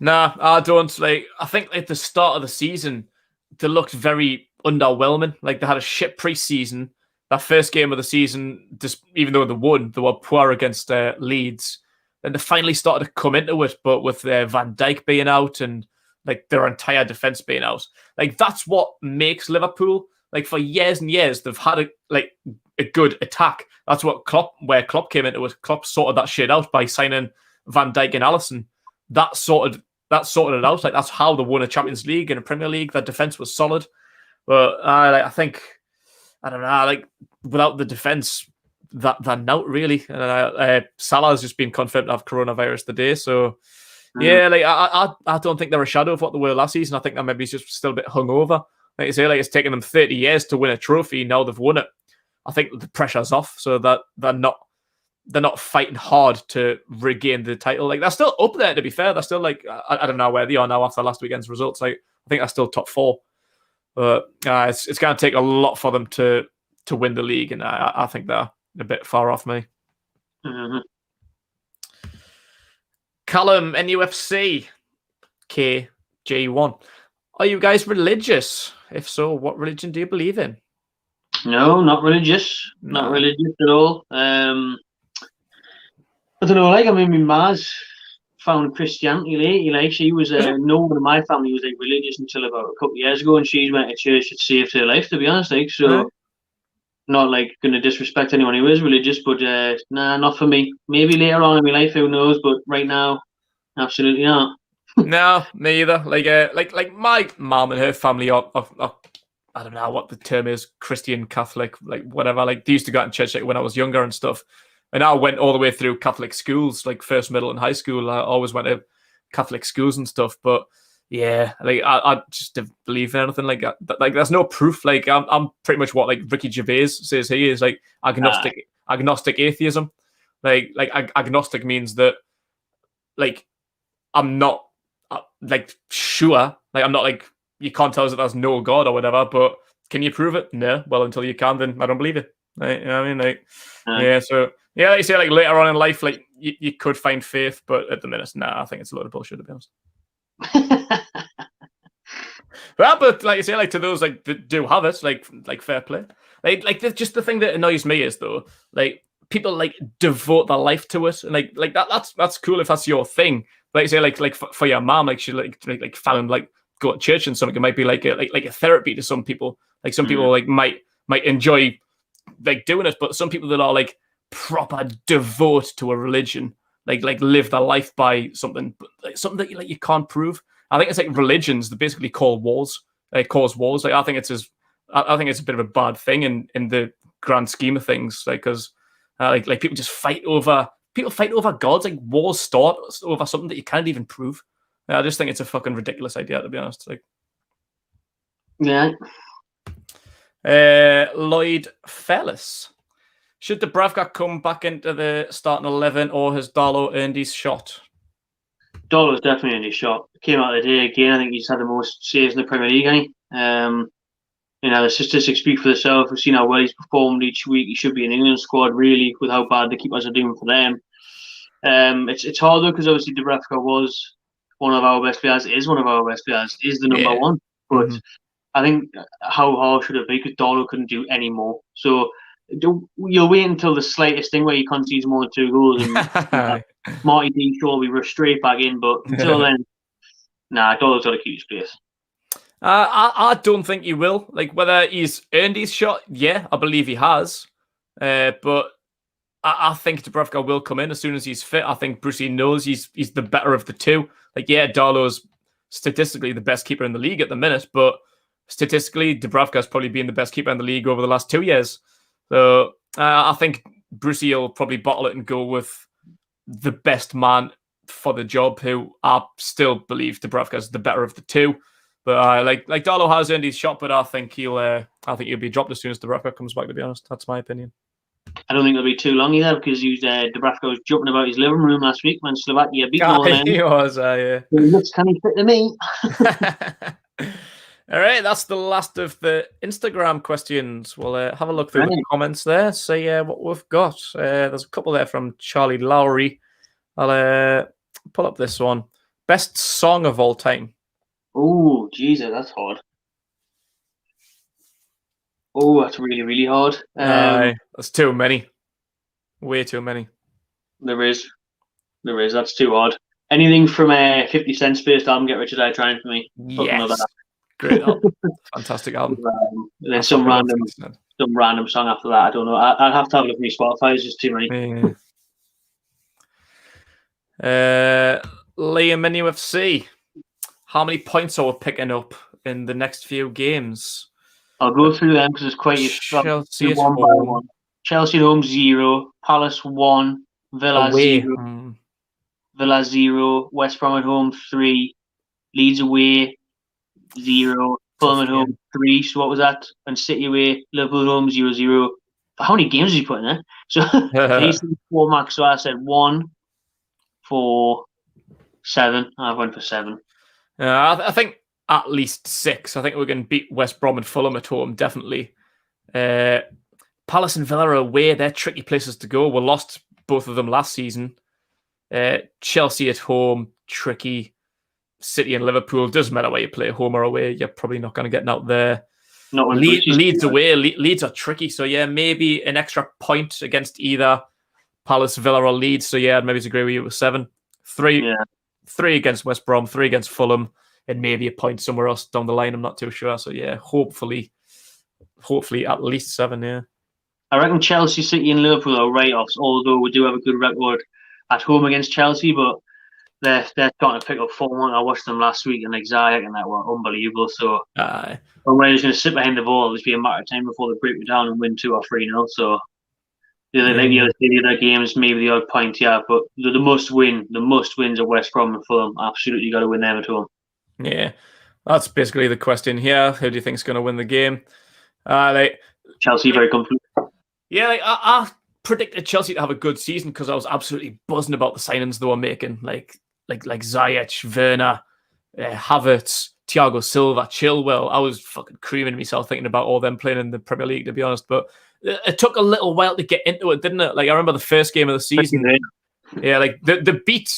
Nah, I don't. Like I think at the start of the season, they looked very underwhelming. Like they had a shit pre-season. That first game of the season, just even though they won, they were poor against Leeds. Then they finally started to come into it, but with Van Dijk being out and like their entire defense being out, like that's what makes Liverpool. Like for years and years, they've had a good attack. That's what Klopp came into it. Klopp sorted that shit out by signing Van Dijk and Alisson. That sorted it out. Like that's how they won a Champions League and a Premier League. Their defense was solid. But I think, I don't know, like without the defense, they're not really. Salah's just been confirmed to have coronavirus today. So, like I don't think they're a shadow of what they were last season. I think they're maybe just still a bit hungover. Like you say, like it's taken them 30 years to win a trophy. Now they've won it. I think the pressure's off, so that they're not fighting hard to regain the title. Like they're still up there. To be fair, they're still like I don't know where they are now after last weekend's results. Like I think they're still top 4. But it's going to take a lot for them to win the league, and I think they're a bit far off me. Mm-hmm. Callum, NUFC, KG1. Are you guys religious? If so, what religion do you believe in? No, not religious. No. Not religious at all. I don't know. Like, I mean, my ma's found Christianity lately. Like, she was no one in my family was like religious until about a couple of years ago, and she went to church that saved her life. To be honest, like, so not like going to disrespect anyone who is religious, but not for me. Maybe later on in my life, who knows? But right now, absolutely not. No, me either. Like my mom and her family are I don't know what the term is, Christian, Catholic, like whatever. Like they used to go out in church like when I was younger and stuff. And I went all the way through Catholic schools, like first, middle, and high school. I always went to Catholic schools and stuff. But yeah, like I just don't believe in anything like that. Like there's no proof. Like I'm pretty much what like Ricky Gervais says he is, like agnostic atheism. Like agnostic means that like I'm not like sure. Like I'm not like you can't tell us that there's no God or whatever. But can you prove it? No. Well, until you can, then I don't believe it. Like, you know what I mean? Like yeah. So. Yeah, like you say, like later on in life, like you could find faith, but at the minute, I think it's a load of bullshit, to be honest. But like you say, like to those like that do have it, like fair play. Like just the thing that annoys me is though, like people like devote their life to it, and like that's cool if that's your thing. Like you say, like for your mom, like she like found like go to church and something. It might be like a therapy to some people. Like some people like might enjoy like doing it, but some people that are like proper devote to a religion, like live their life by something, like something that you can't prove. I think it's like religions that basically cause wars. Like I think it's a bit of a bad thing in the grand scheme of things. Like because like people just fight over gods. Like wars start over something that you can't even prove. I just think it's a fucking ridiculous idea, to be honest. Like yeah. Lloyd Fellis. Should Dubravka come back into the starting 11, or has Darlow earned his shot? Darlow's definitely earned his shot. Came out of the day again. I think he's had the most saves in the Premier League, hasn't he? The statistics speak for themselves. We've seen how well he's performed each week. He should be in England squad, really, with how bad the keepers are doing for them. It's hard, though, because obviously Dubravka was one of our best players, is one of our best players, is the number one. But I think how hard should it be? Because Darlow couldn't do any more. So you'll wait until the slightest thing where he concedes more than 2 goals and Marty D sure we rush straight back in. But until then, Darlow's got to keep his place. I don't think he will. Like, whether he's earned his shot, yeah, I believe he has. But I think Dubravka will come in as soon as he's fit. I think Brucey knows he's the better of the two. Like, yeah, Darlow's statistically the best keeper in the league at the minute, but statistically, Dubravka's probably been the best keeper in the league over the last 2 years. So I think Brucey will probably bottle it and go with the best man for the job, who I still believe Dubravka's the better of the two. But like Darlow has earned his shot, but I think he'll be dropped as soon as Dubravka comes back. To be honest, that's my opinion. I don't think it'll be too long either, because Dubravka was jumping about his living room last week when Slovakia beat all them. He was, yeah. Can he fit to me? All right, that's the last of the Instagram questions. We'll have a look through the comments there, see what we've got. There's a couple there from Charlie Lowry. I'll pull up this one. Best song of all time. Oh, Jesus, that's hard. Oh, that's really, really hard. That's too many. Way too many. There is. That's too hard. Anything from 50 Cent's first album, Get Rich or Die Trying, for me. Yes. Great album. Fantastic album. And then some random song after that. I don't know. I'd have to have a look at my Spotify. It's just too many. Liam in UFC. How many points are we picking up in the next few games? I'll go through them because it's quite Chelsea one by one. Chelsea at home 0, Palace 1, Villa away. 0, Villa 0, West Brom at home 3, Leeds away 0, Fulham at home 3. So what was that? And City away, Liverpool at home 0-0. How many games did he put in there? So he's 4 max. So I said 1, 4, 7. I went for 7. I think at least 6. I think we're going to beat West Brom and Fulham at home, definitely. Palace and Villa are away. They're tricky places to go. We lost both of them last season. Chelsea at home, tricky. City and Liverpool, doesn't matter where you play, home or away, you're probably not going to get out there. Leeds away, Leeds are tricky. So yeah, maybe an extra point against either Palace, Villa or Leeds. So yeah, I'd maybe agree with you with 7. 3 against West Brom, 3 against Fulham, and maybe a point somewhere else down the line. I'm not too sure. So yeah, hopefully at least 7. Yeah, I reckon Chelsea, City, and Liverpool are write-offs. Although we do have a good record at home against Chelsea, but they're starting to pick up form. I watched them last week, and Ziyech and that were unbelievable. So when he's going to sit behind the ball, it'll be a matter of time before they break me down and win 2 or 3-0. So the other games, maybe the odd point, yeah, but the must wins are West Brom and Fulham. Absolutely got to win them at home. Yeah, that's basically the question here. Who do you think is going to win the game? Chelsea, very comfortable. Yeah, I predicted Chelsea to have a good season because I was absolutely buzzing about the signings they were making, like Ziyech, Werner, Havertz, Thiago Silva, Chilwell. I was fucking creaming myself thinking about all them playing in the Premier League, to be honest. But it took a little while to get into it, didn't it? Like, I remember the first game of the season. Yeah, like they beat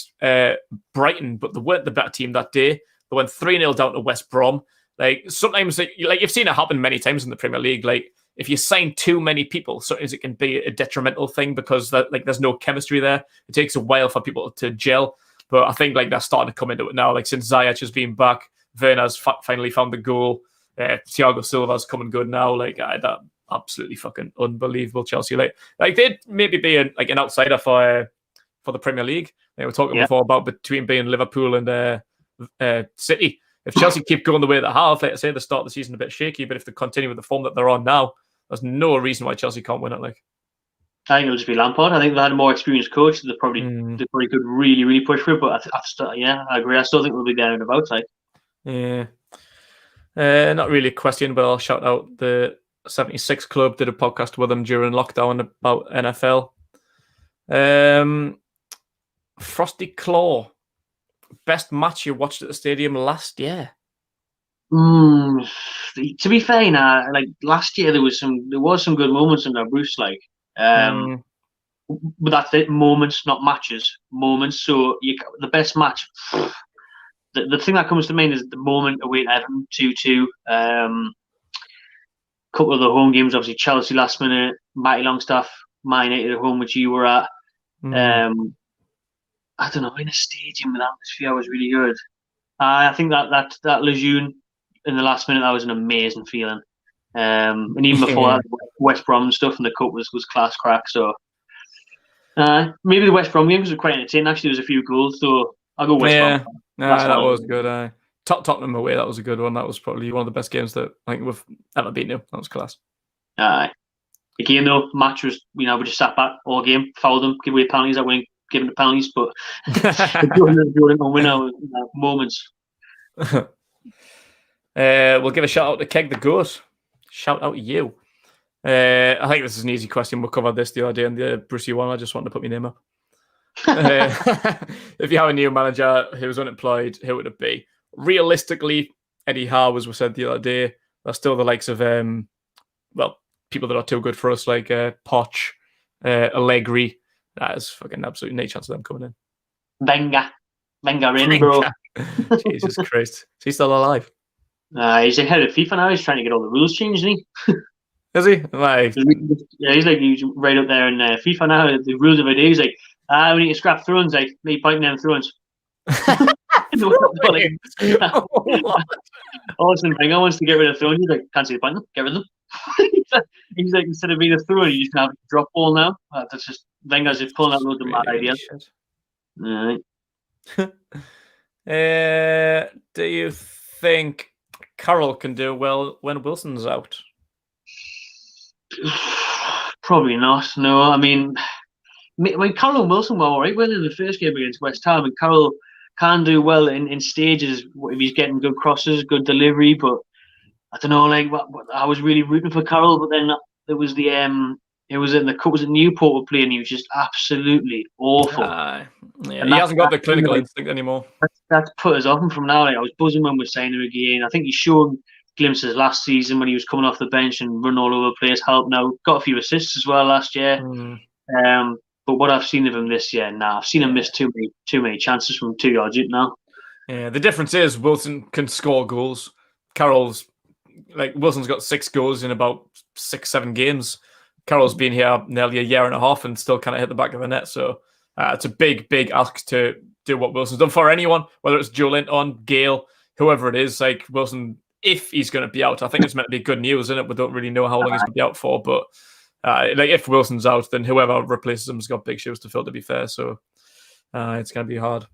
Brighton, but they weren't the better team that day. They went 3-0 down to West Brom. Like, sometimes, like you've seen it happen many times in the Premier League. Like, if you sign too many people, sometimes it can be a detrimental thing because there's no chemistry there. It takes a while for people to gel. But I think they're starting to come into it now. Like, since Ziyech has been back, Werner's finally found the goal. Thiago Silva's coming good now. That absolutely fucking unbelievable Chelsea. Like they'd maybe be an outsider for the Premier League. They were talking before about between being Liverpool and City. If Chelsea keep going the way they have, like I say, the start of the season a bit shaky, but if they continue with the form that they're on now, there's no reason why Chelsea can't win it. I think it'll just be Lampard. I think they had a more experienced coach. They probably could really, really push for it. But I agree. I still think they'll be there and about. Yeah. Not really a question, but I'll shout out the 76 Club did a podcast with him during lockdown about NFL. Frosty Claw, best match you watched at the stadium last year? To be fair, like last year there was some good moments in there, Bruce. Like, but that's it. Moments, not matches. Moments. So the best match. The thing that comes to mind is the moment away at Everton 2-2. Couple of the home games, obviously Chelsea last minute, Mighty Longstaff, Man United at home, which you were at. I don't know, in a stadium, the atmosphere was really good. I think that Lejeune in the last minute, that was an amazing feeling. And even before that, West Brom and stuff in the cup was class crack. So maybe the West Brom games were quite entertaining. Actually, there was a few goals, so I'll go West Brom. That was good. Tottenham away, that was a good one. That was probably one of the best games that I think we've ever been to. That was class. Again, though, match was, we just sat back all game, fouled them, give away penalties. I wouldn't give them the penalties, but Jordan will win our moments. We'll give a shout out to Keg the Goat. Shout out to you. I think this is an easy question. We covered this the other day in the Brucey one. I just wanted to put my name up. If you have a new manager who was unemployed, who would it be? Realistically, Eddie Howe, as we said the other day, are still the likes of people that are too good for us, like Poch, Allegri. That is fucking absolutely no chance of them coming in. Wenger in, bro. Jesus Christ. Is he still alive? He's ahead of FIFA now. He's trying to get all the rules changed, isn't he? Is he? Like, yeah, he's right up there in FIFA now. The rules of the day, he's like, we need to scrap thrones, like, need biting them thrones. Arsene Wenger wants to get rid of thrones. He's like, can't see the point, get rid of them. He's like, instead of being a throne, you just have a drop ball now. That's just Wenger's just pulling out loads of mad ideas. Do you think Carroll can do well when Wilson's out? Probably not. No, I mean Carroll and Wilson were all right in the first game against West Ham, and Carroll can do well in stages if he's getting good crosses, good delivery. But I don't know, like I was really rooting for Carroll, but then there was it was in the cup, was it Newport playing? And he was just absolutely awful. He hasn't got the clinical instinct anymore. That's put us off him from now. Like, I was buzzing when we signed him again. I think he showed glimpses last season when he was coming off the bench and running all over the place, helping out. Got a few assists as well last year. But what I've seen of him this year, I've seen him miss too many chances from 2 yards out now. Yeah, the difference is Wilson can score goals. Wilson's got 6 goals in about 6-7 games. Carroll's been here nearly a year and a half and still kind of hit the back of the net. So it's a big ask to do what Wilson's done for anyone, whether it's Joe Linton, Gale, whoever it is. Like Wilson, if he's going to be out, I think it's meant to be good news, isn't it? We don't really know how long he's going to be out for, but if Wilson's out, then whoever replaces him has got big shoes to fill, to be fair. So it's going to be hard.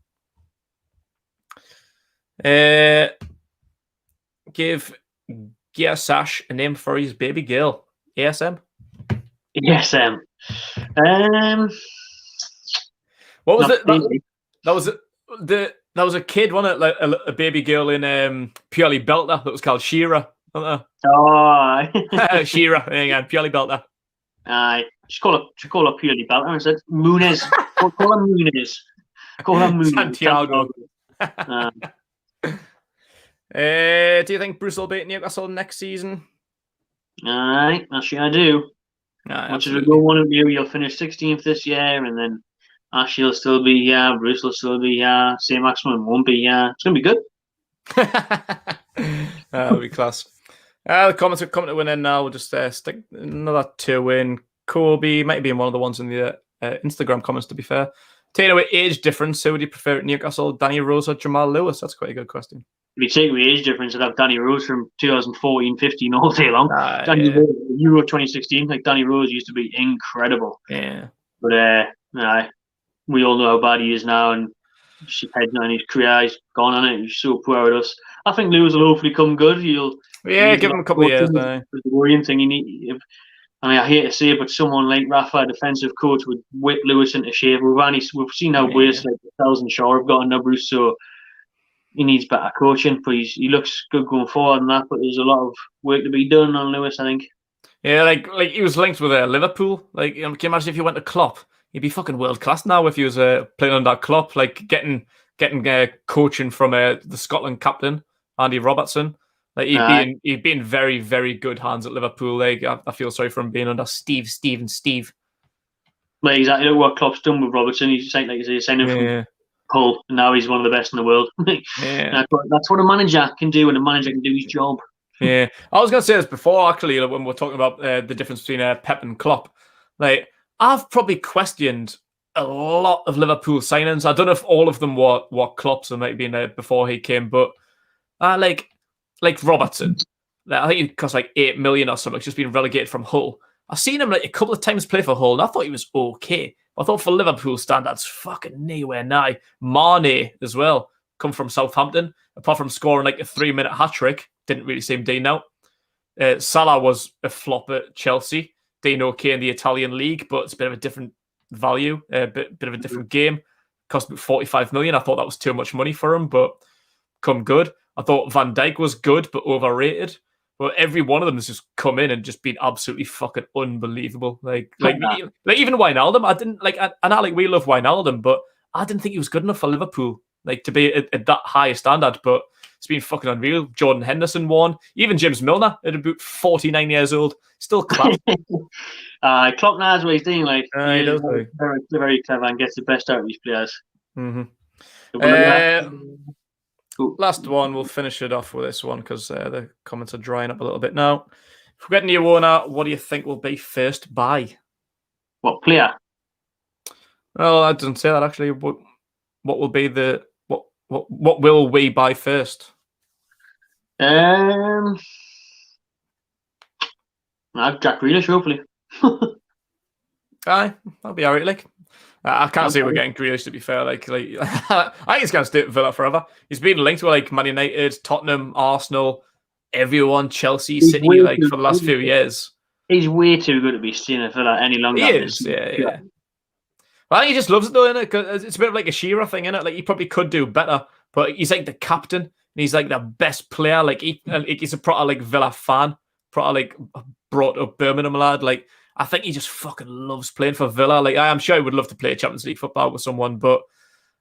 Give Sash a name for his baby girl. ASM? ASM. What was it? That was a kid, wasn't it? Like a baby girl in Purely Belter that was called Shearer, wasn't there? Oh, Shearer. There you go, Purely Belter. Just call her Purely Belter. I said Muniz. Call her Muniz. Call her Muniz. Santiago. Do you think Bruce will beat Newcastle next season? Aye, actually I do. Much as we go one of you'll finish 16th this year, and then Ashley will still be here, Bruce will still be here, St. Maximin won't be here. It's going to be good. That'll be class. The comments are coming to an end now. We'll just stick another 2 in. Kobe might be in one of the ones in the Instagram comments, to be fair. Taking away age difference, who would you prefer at Newcastle, Danny Rose or Jamal Lewis? That's quite a good question. If you take away age difference, I'd have Danny Rose from 2014-15 all day long. Rose, Euro 2016, like Danny Rose used to be incredible. Yeah. But we all know how bad he is now, and she's heading on his career. He's gone on it. He's so poor with us. I think Lewis will hopefully come good. Give him a couple of years now. The worrying thing, I hate to say it, but someone like Rafa, a defensive coach, would whip Lewis into shape. We've seen how waste like Styles and Shaw have gotten now, Bruce. So he needs better coaching, but he looks good going forward and that. But there's a lot of work to be done on Lewis, I think. Yeah, like he was linked with Liverpool. Like, can you imagine if you went to Klopp? He'd be fucking world class now if he was playing under Klopp. Like getting coaching from the Scotland captain Andy Robertson. Like he'd be in very, very good hands at Liverpool. Like I feel sorry for him being under Steve. Like exactly what Klopp's done with Robertson. He's signed, like you say, signed him from Hull, and now he's one of the best in the world. That's what a manager can do, and a manager can do his job. Yeah, I was going to say this before, actually, when we're talking about the difference between Pep and Klopp. Like, I've probably questioned a lot of Liverpool signings. I don't know if all of them were Klopp's, or maybe before he came, but like Robertson. I think he cost like 8 million or something. He's just been relegated from Hull. I've seen him like a couple of times play for Hull, and I thought he was okay. I thought for Liverpool standards, fucking nowhere nigh. Mane as well, come from Southampton. Apart from scoring like a 3-minute hat-trick, didn't really seem Dean out. Salah was a flop at Chelsea. Dean okay in the Italian league, but it's a bit of a different value, a bit of a different game. Cost about 45 million. I thought that was too much money for him, but come good. I thought Van Dijk was good, but overrated. But every one of them has just come in and just been absolutely fucking unbelievable. Like even Wijnaldum, I didn't like. And I like we love Wijnaldum, but I didn't think he was good enough for Liverpool. Like to be at that high standard, but it's been fucking unreal. Jordan Henderson won. Even James Milner at about 49 years old, still class. Klopp knows what he's doing. Like he does, very, very clever and gets the best out of these players. Last one, we'll finish it off with this one because the comments are drying up a little bit now. If we get a new owner, what do you think will be first buy? What player? Well, I didn't say that actually. What will be the what will we buy first? Jack Grealish, hopefully. Aye, that'll be alright. Like, I can't say we're getting Grealish, to be fair. Like I think he's going to stay at Villa forever. He's been linked with like Man United, Tottenham, Arsenal, everyone, Chelsea, City, like for the last few years. He's way too good to be staying at Villa any longer. He is, yeah. Well, I think he just loves it though, innit? Because it's a bit of like a Shearer thing, innit? Like he probably could do better, but he's like the captain and he's like the best player. Like he's a proper like Villa fan, proper like brought up Birmingham lad. Like I think he just fucking loves playing for Villa. Like I'm sure he would love to play Champions League football with someone, but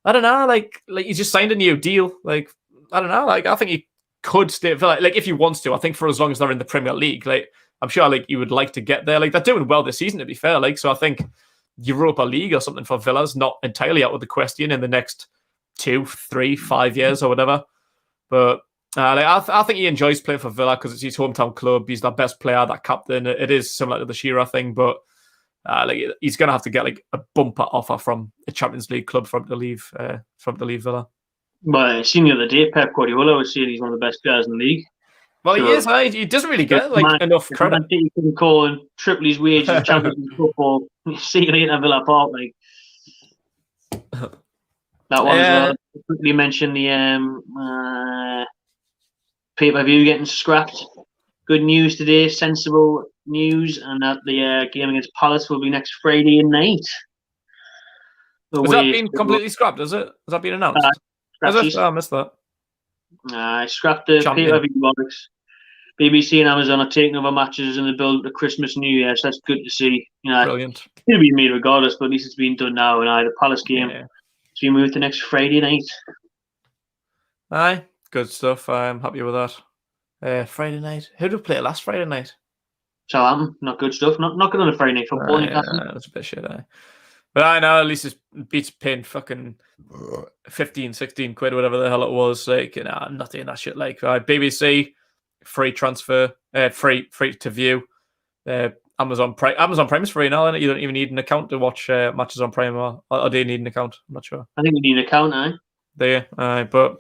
I don't know. Like he just signed a new deal. Like I don't know. Like I think he could stay at Villa. Like if he wants to, I think for as long as they're in the Premier League, like I'm sure like he would like to get there. Like they're doing well this season, to be fair. Like so, I think Europa League or something for Villa's not entirely out of the question in the next 2, 3, 5 years or whatever. But I think he enjoys playing for Villa because it's his hometown club. He's the best player, that captain. It is similar to the Shearer thing, but like he's gonna have to get like a bumper offer from a Champions League club for him to leave Villa. Well, I seen the other day, Pep Guardiola was saying he's one of the best players in the league. Well, he is. He doesn't really get like enough credit. He couldn't call and triple his wages in Champions League football. See you later, Villa Park. Like that one as well. Quickly mention the pay-per-view getting scrapped. Good news today, sensible news, and that the game against Palace will be next Friday night. Has that been completely scrapped? Has it? Has that been announced? I missed that. I scrapped the pay-per-view box. BBC and Amazon are taking over matches in the build to Christmas, New Year, so that's good to see. You know, brilliant. It'll be made regardless, but at least it's been done now. And the Palace game, it's been moved to next Friday night. Aye, good stuff. I'm happy with that. Friday night. Who did we play last Friday night? Southampton, not good stuff. Not good on a Friday night football. That's a bit shit, But I know at least it beats paying fucking 15, 16 quid, whatever the hell it was. Like, I'm not doing that shit. Like, BBC, free transfer, free to view. Amazon Prime is free now, and you don't even need an account to watch matches on Prime, or do you need an account? I'm not sure. I think you need an account, Do you? But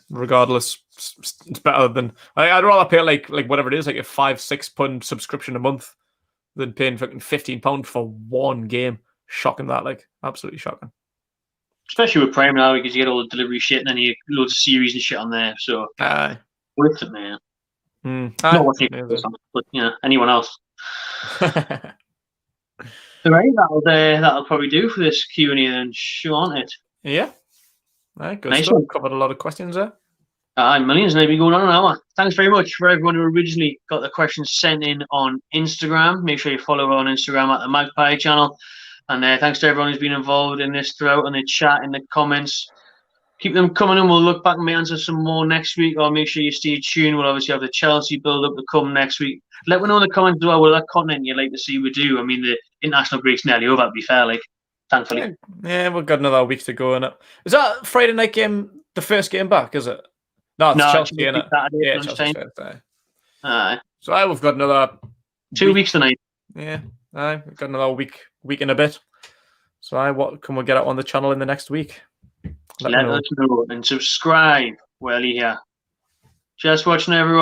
regardless, it's better than I'd rather pay like whatever it is, like a £5-6 subscription a month than paying fucking £15 for one game. Shocking that, like absolutely shocking. Especially with Prime now, because you get all the delivery shit and then you get loads of series and shit on there. So worth it, man. Not watching it, but anyone else. Right, that'll probably do for this Q&A then, shan't it? Yeah. Good stuff. Covered a lot of questions there. Millions maybe going on an hour. Thanks very much for everyone who originally got the questions sent in on Instagram. Make sure you follow on Instagram at the Magpie channel. And thanks to everyone who's been involved in this throughout, in the chat, in the comments. Keep them coming and we'll look back and may answer some more next week, or make sure you stay tuned. We'll obviously have the Chelsea build-up to come next week. Let me know in the comments as well what content you'd like to see we do. I mean, the international break's nearly over, to be fair, like, thankfully. Yeah, we've got another week to go in it. Is that Friday night game the first game back, is it? No, it's Chelsea, isn't it? Yeah, Chelsea's first. So we've got another 2 weeks tonight. Yeah, we've got another week and a bit. So what can we get out on the channel in the next week? Let us know and subscribe while you're here. Just watching, everyone.